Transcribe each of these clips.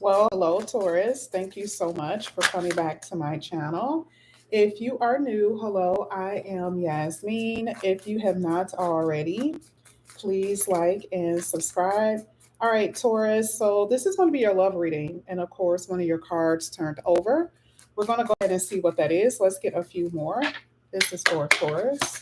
Well, hello, Taurus. Thank you so much for coming back to my channel. If you are new, hello, I am Yasmin. If you have not already, please like and subscribe. All right, Taurus. So, this is going to be your love reading. And of course, one of your cards turned over. We're going to go ahead and see what that is. Let's get a few more. This is for Taurus.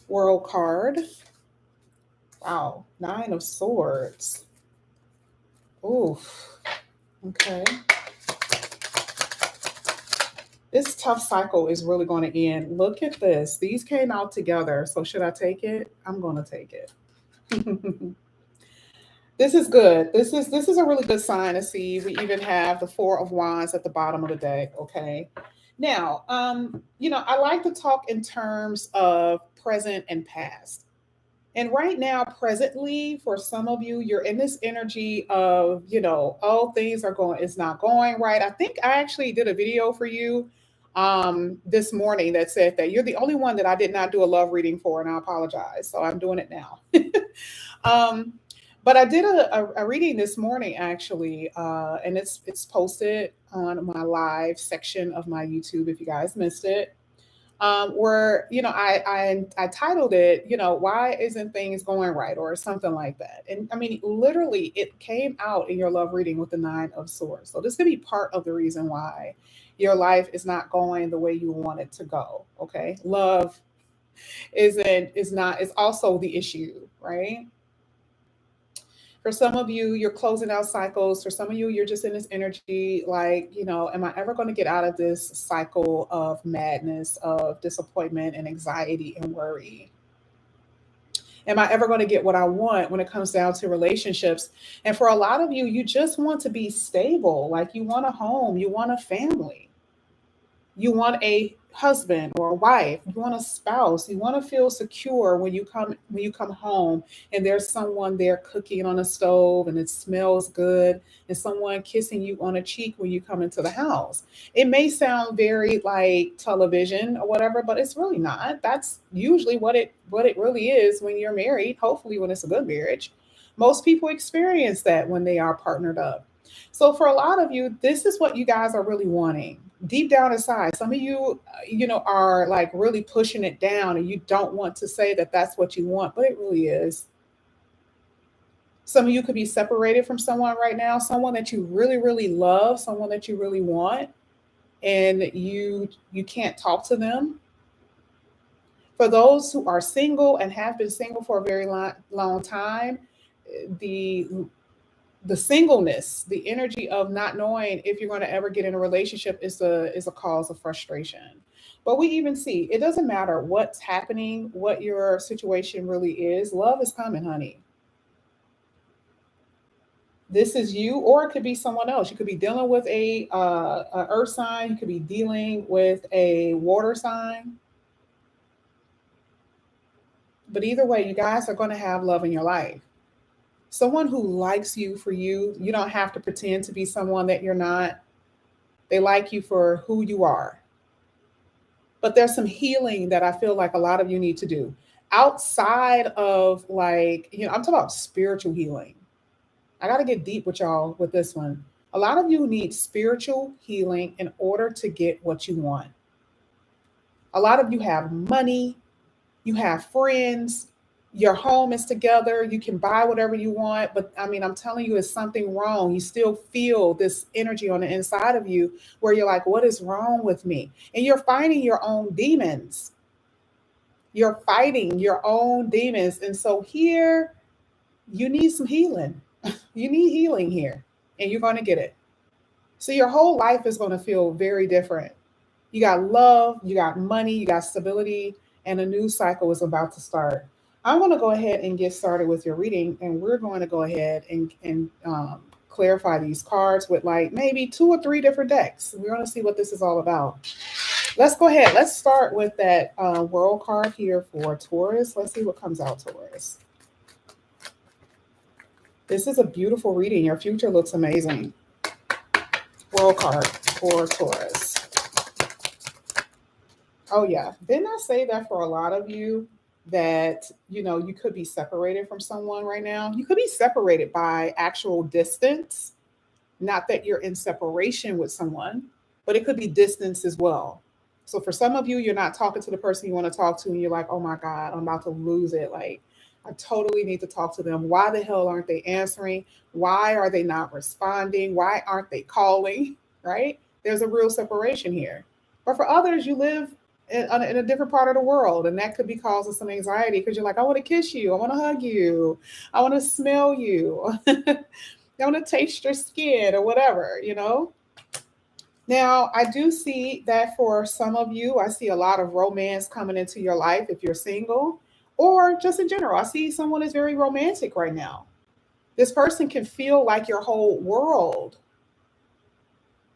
World card. Wow, Nine of Swords. Oof. Okay. This tough cycle is really going to end. Look at this. These came out together. So should I take it? I'm going to take it. This is good. This is a really good sign to see. We even have the Four of Wands at the bottom of the deck. Okay. Now, I like to talk in terms of present and past. And right now, presently, for some of you, you're in this energy of, oh, things are going, it's not going right. I think I actually did a video for you this morning that said that you're the only one that I did not do a love reading for, and I apologize. So I'm doing it now. um, but I did a reading this morning actually, and it's posted on my live section of my YouTube if you guys missed it, where I titled it, why isn't things going right, or something like that. And I mean, literally, it came out in your love reading with the Nine of Swords. So this could be part of the reason why your life is not going the way you want it to go. Okay, love is also the issue, right? For some of you, you're closing out cycles. For some of you, you're just in this energy like, am I ever going to get out of this cycle of madness, of disappointment and anxiety and worry? Am I ever going to get what I want when it comes down to relationships? And for a lot of you, you just want to be stable. Like you want a home, you want a family, you want a husband or a wife, you want a spouse, you want to feel secure when you come home and there's someone there cooking on a stove and it smells good, and someone kissing you on a cheek when you come into the house. It may sound very like television or whatever, but it's really not. That's usually what it really is when you're married, hopefully when it's a good marriage. Most people experience that when they are partnered up. So for a lot of you, this is what you guys are really wanting deep down inside. Some of you, are like really pushing it down, and you don't want to say that that's what you want, but it really is. Some of you could be separated from someone right now, someone that you really, really love, someone that you really want, and you can't talk to them. For those who are single and have been single for a very long time, the the singleness, the energy of not knowing if you're going to ever get in a relationship is a cause of frustration. But we even see it doesn't matter what's happening, what your situation really is. Love is coming, honey. This is you, or it could be someone else. You could be dealing with a earth sign. You could be dealing with a water sign. But either way, you guys are going to have love in your life. Someone who likes you for you. You don't have to pretend to be someone that you're not. They like you for who you are. But there's some healing that I feel like a lot of you need to do outside of, like, I'm talking about spiritual healing. I got to get deep with y'all with this one. A lot of you need spiritual healing in order to get what you want. A lot of you have money, you have friends, your home is together, you can buy whatever you want, but I mean, I'm telling you, it's something wrong. You still feel this energy on the inside of you where you're like, what is wrong with me? And you're fighting your own demons. You're fighting your own demons. And so here, you need some healing. You need healing here, and you're going to get it. So your whole life is going to feel very different. You got love, you got money, you got stability, and a new cycle is about to start. I'm going to go ahead and get started with your reading, and we're going to go ahead and clarify these cards with like maybe two or three different decks. We're going to see what this is all about. Let's go ahead. Let's start with that world card here for Taurus. Let's see what comes out, Taurus. This is a beautiful reading. Your future looks amazing. World card for Taurus. Oh, yeah. Didn't I say that for a lot of you? that, you could be separated from someone right now. You could be separated by actual distance, not that you're in separation with someone, but it could be distance as well. So for some of you, you're not talking to the person you want to talk to, and you're like, oh my God, I'm about to lose it. Like, I totally need to talk to them. Why the hell aren't they answering? Why are they not responding? Why aren't they calling? Right? There's a real separation here. But for others, you live in a different part of the world, and that could be causing some anxiety because you're like, I want to kiss you. I want to hug you. I want to smell you. I want to taste your skin or whatever. Now, I do see that for some of you, I see a lot of romance coming into your life if you're single, or just in general. I see someone is very romantic right now. This person can feel like your whole world.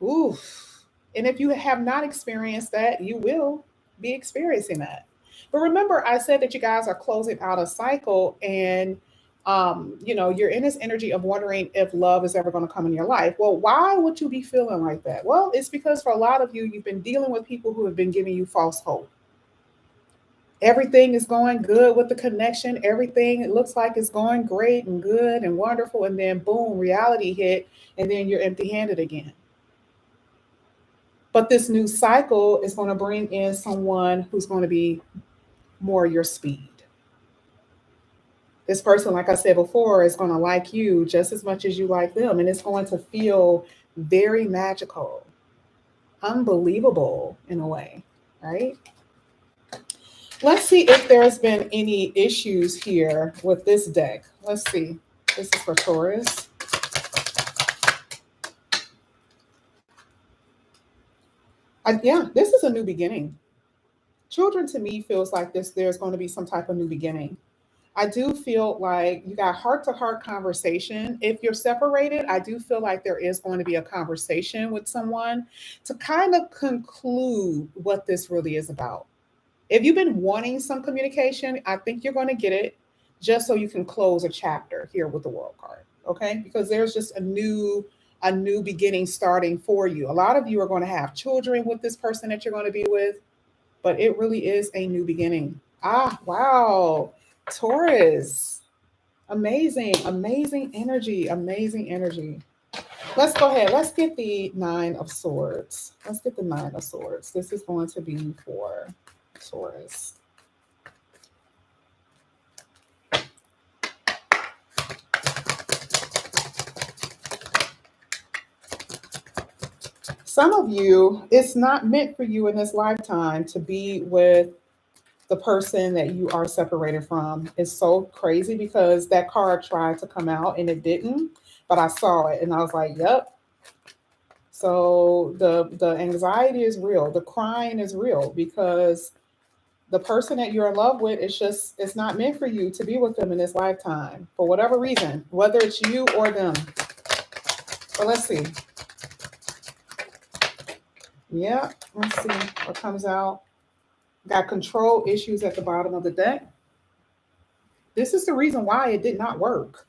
Oof. And if you have not experienced that, you will be experiencing that. But remember, I said that you guys are closing out a cycle, and you're in this energy of wondering if love is ever going to come in your life. Well, why would you be feeling like that? Well, it's because for a lot of you, you've been dealing with people who have been giving you false hope. Everything is going good with the connection. Everything, it looks like it's going great and good and wonderful. And then boom, reality hit, and then you're empty handed again. But this new cycle is going to bring in someone who's going to be more your speed. This person, like I said before, is going to like you just as much as you like them. And it's going to feel very magical, unbelievable in a way, right? Let's see if there's been any issues here with this deck. Let's see. This is for Taurus. Yeah, this is a new beginning. Children to me feels like there's going to be some type of new beginning. I do feel like you got heart-to-heart conversation. If you're separated, I do feel like there is going to be a conversation with someone to kind of conclude what this really is about. If you've been wanting some communication, I think you're going to get it just so you can close a chapter here with the World card, okay? Because there's just a new beginning starting for you. A lot of you are going to have children with this person that you're going to be with, but it really is a new beginning. Ah, wow. Taurus. Amazing, amazing energy, amazing energy. Let's go ahead. Let's get the Nine of Swords. Let's get the Nine of Swords. This is going to be for Taurus. Some of you, it's not meant for you in this lifetime to be with the person that you are separated from. Is so crazy because that card tried to come out and it didn't, but I saw it and I was like, yep. So the anxiety is real. The crying is real because the person that you're in love with, it's not meant for you to be with them in this lifetime for whatever reason, whether it's you or them. But let's see. Yeah, let's see what comes out. Got control issues at the bottom of the deck. This is the reason why it did not work.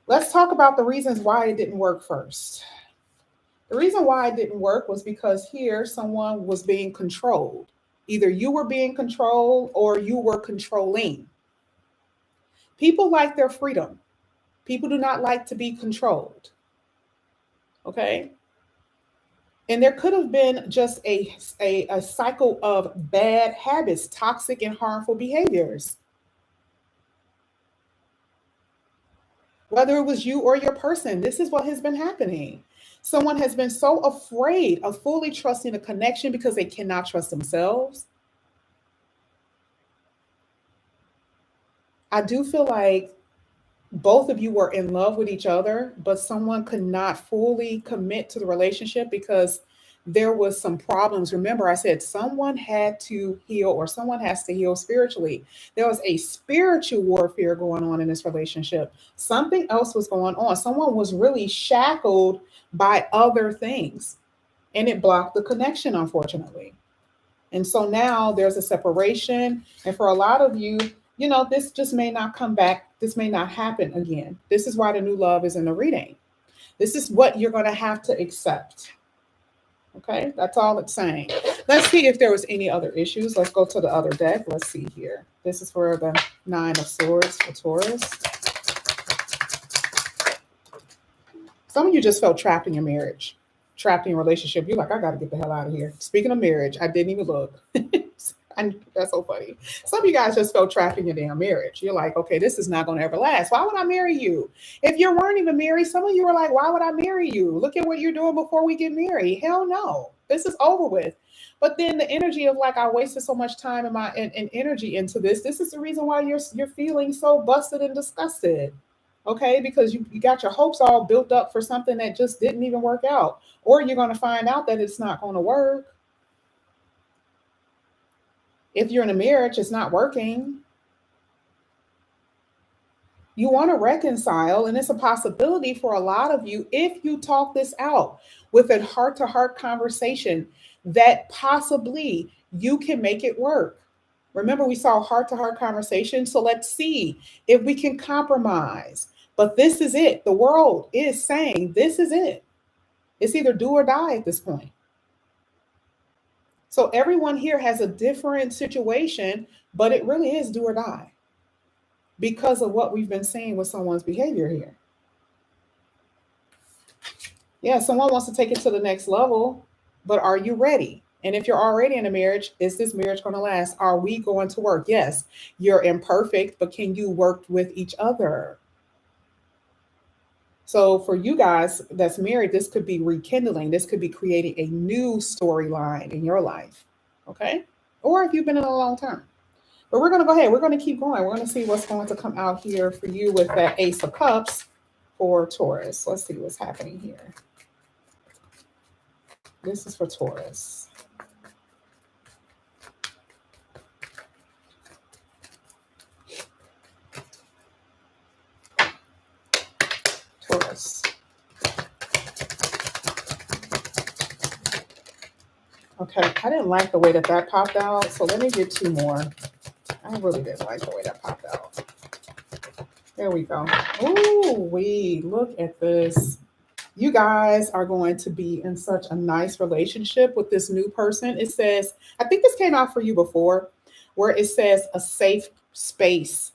Let's talk about the reasons why it didn't work first. The reason why it didn't work was because here someone was being controlled. Either you were being controlled or you were controlling. People like their freedom. People do not like to be controlled. Okay? And there could have been just a cycle of bad habits, toxic and harmful behaviors. Whether it was you or your person, this is what has been happening. Someone has been so afraid of fully trusting a connection because they cannot trust themselves. I do feel like both of you were in love with each other, but someone could not fully commit to the relationship because there was some problems. Remember, I said someone had to heal or someone has to heal spiritually. There was a spiritual warfare going on in this relationship. Something else was going on. Someone was really shackled by other things, and it blocked the connection, unfortunately. And so now there's a separation. And for a lot of you, this just may not come back. This may not happen again. This is why the new love is in the reading. This is what you're going to have to accept. Okay, that's all it's saying. Let's see if there was any other issues. Let's go to the other deck. Let's see here. This is for the Nine of Swords for Taurus. Some of you just felt trapped in your marriage, trapped in your relationship. You're like, I got to get the hell out of here. Speaking of marriage, I didn't even look. And that's so funny. Some of you guys just felt trapped in your damn marriage. You're like, okay, this is not going to ever last. Why would I marry you? If you weren't even married, some of you were like, why would I marry you? Look at what you're doing before we get married. Hell no. This is over with. But then the energy of like, I wasted so much time and energy into this. This is the reason why you're feeling so busted and disgusted. Okay, because you got your hopes all built up for something that just didn't even work out. Or you're going to find out that it's not going to work. If you're in a marriage, it's not working. You want to reconcile, and it's a possibility for a lot of you if you talk this out with a heart to heart conversation that possibly you can make it work. Remember, we saw heart to heart conversation. So let's see if we can compromise. But this is it. The world is saying this is it. It's either do or die at this point. So everyone here has a different situation, but it really is do or die because of what we've been seeing with someone's behavior here. Yeah, someone wants to take it to the next level, but are you ready? And if you're already in a marriage, is this marriage going to last? Are we going to work? Yes, you're imperfect, but can you work with each other? So for you guys that's married, this could be rekindling. This could be creating a new storyline in your life. Okay? Or if you've been in a long term. But we're going to go ahead. We're going to keep going. We're going to see what's going to come out here for you with that Ace of Cups for Taurus. Let's see what's happening here. This is for Taurus. Taurus. Okay, I didn't like the way that popped out, so let me get two more. I really didn't like the way that popped out. There we go. Ooh, look at this. You guys are going to be in such a nice relationship with this new person. It says, I think this came out for you before, where it says a safe space.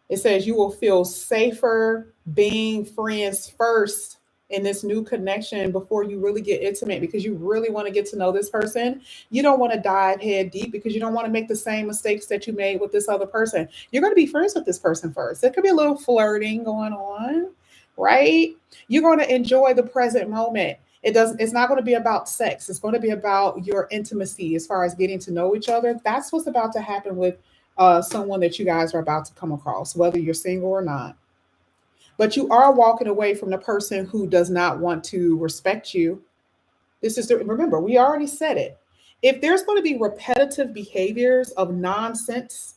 It says you will feel safer being friends first in this new connection before you really get intimate because you really want to get to know this person. You don't want to dive head deep because you don't want to make the same mistakes that you made with this other person. You're going to be friends with this person first. There could be a little flirting going on, right? You're going to enjoy the present moment. It's not going to be about sex. It's going to be about your intimacy as far as getting to know each other. That's what's about to happen with someone that you guys are about to come across, whether you're single or not. But you are walking away from the person who does not want to respect you. Remember, we already said it. If there's going to be repetitive behaviors of nonsense,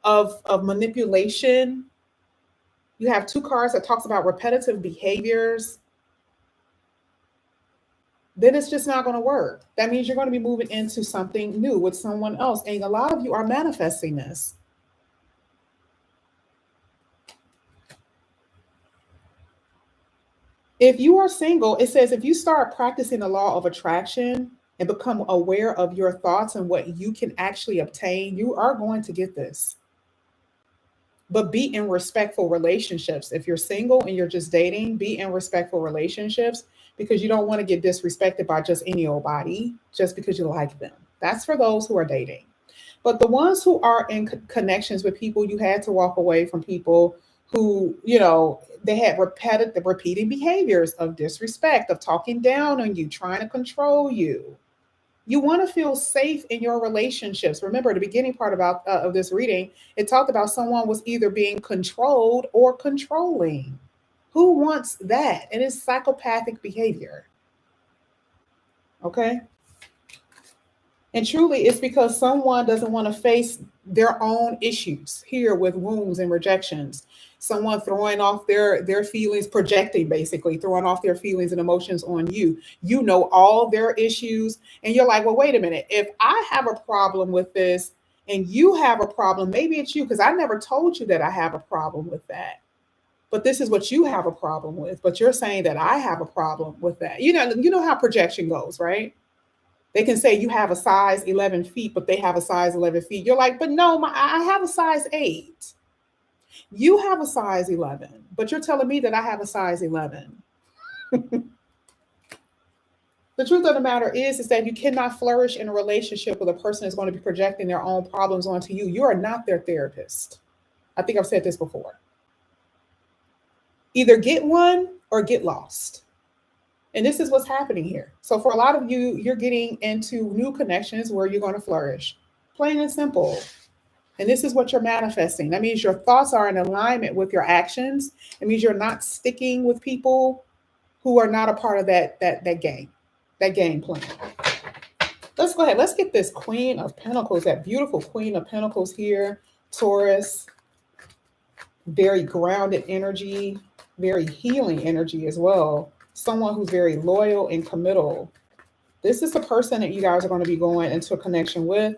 of manipulation, you have two cards that talks about repetitive behaviors, then it's just not going to work. That means you're going to be moving into something new with someone else. And a lot of you are manifesting this. If you are single, it says if you start practicing the law of attraction and become aware of your thoughts and what you can actually obtain, you are going to get this. But be in respectful relationships. If you're single and you're just dating, be in respectful relationships because you don't want to get disrespected by just any old body just because you like them. That's for those who are dating. But the ones who are in connections with people, you had to walk away from people who, they had repeating behaviors of disrespect, of talking down on you, trying to control you. You want to feel safe in your relationships. Remember, the beginning part of this reading, it talked about someone was either being controlled or controlling. Who wants that? And it's psychopathic behavior. Okay? And truly, it's because someone doesn't want to face their own issues here with wounds and rejections. Someone throwing off their feelings, projecting, basically throwing off their feelings and emotions on you. You know all their issues, and you're like, well, wait a minute. If I have a problem with this and you have a problem, maybe it's you, because I never told you that I have a problem with that. But this is what you have a problem with. But you're saying that I have a problem with that. You know how projection goes, right? They can say you have a size 11 feet, but they have a size 11 feet. You're like, but no, I have a size 8. You have a size 11, but you're telling me that I have a size 11. The truth of the matter is that you cannot flourish in a relationship with a person that's going to be projecting their own problems onto you. You are not their therapist. I think I've said this before. Either get one or get lost. And this is what's happening here. So for a lot of you, you're getting into new connections where you're going to flourish. Plain and simple. And this is what you're manifesting. That means your thoughts are in alignment with your actions. It means you're not sticking with people who are not a part of that game plan. Let's go ahead. Let's get this Queen of Pentacles, that beautiful Queen of Pentacles here. Taurus, very grounded energy, very healing energy as well. Someone who's very loyal and committal. This is the person that you guys are going to be going into a connection with.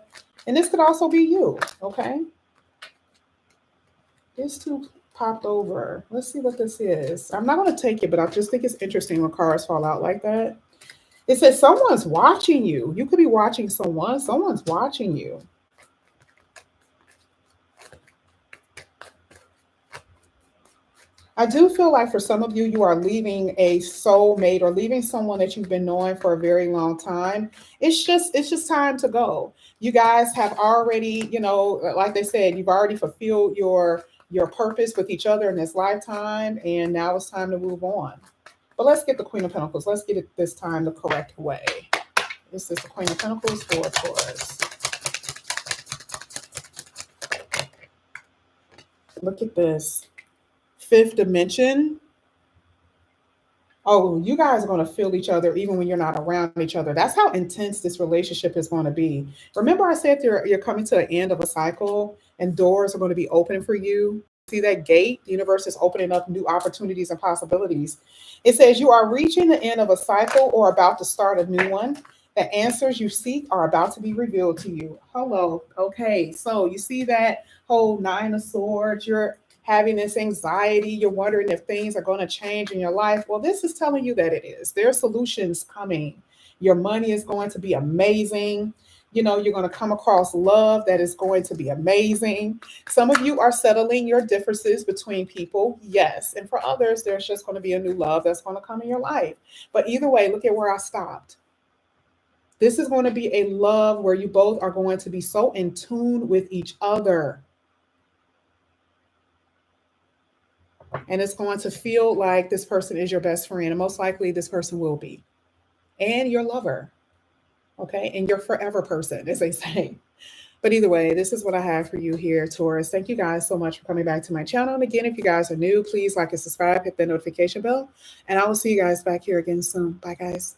And this could also be you, okay? This two popped over. Let's see what this is. I'm not going to take it, but I just think it's interesting when cards fall out like that. It says someone's watching you. You could be watching someone. Someone's watching you. I do feel like for some of you, you are leaving a soulmate or leaving someone that you've been knowing for a very long time. It's just time to go. You guys have already, like they said, you've already fulfilled your purpose with each other in this lifetime, and now it's time to move on. But let's get the Queen of Pentacles. Let's get it this time the correct way. This is the Queen of Pentacles for Taurus. Look at this. Fifth dimension. Oh, you guys are going to feel each other even when you're not around each other. That's how intense this relationship is going to be. Remember I said you're coming to the end of a cycle and doors are going to be open for you. See that gate? The universe is opening up new opportunities and possibilities. It says you are reaching the end of a cycle or about to start a new one. The answers you seek are about to be revealed to you. Hello. Okay. So you see that whole Nine of Swords. You're having this anxiety. You're wondering if things are going to change in your life. Well, this is telling you that it is. There are solutions coming. Your money is going to be amazing. You're going to come across love that is going to be amazing. Some of you are settling your differences between people. Yes. And for others, there's just going to be a new love that's going to come in your life. But either way, look at where I stopped. This is going to be a love where you both are going to be so in tune with each other. And it's going to feel like this person is your best friend. And most likely this person will be. And your lover. Okay, and your forever person, as they say. But either way, this is what I have for you here, Taurus. Thank you guys so much for coming back to my channel. And again, if you guys are new, please like and subscribe, hit the notification bell. And I will see you guys back here again soon. Bye, guys.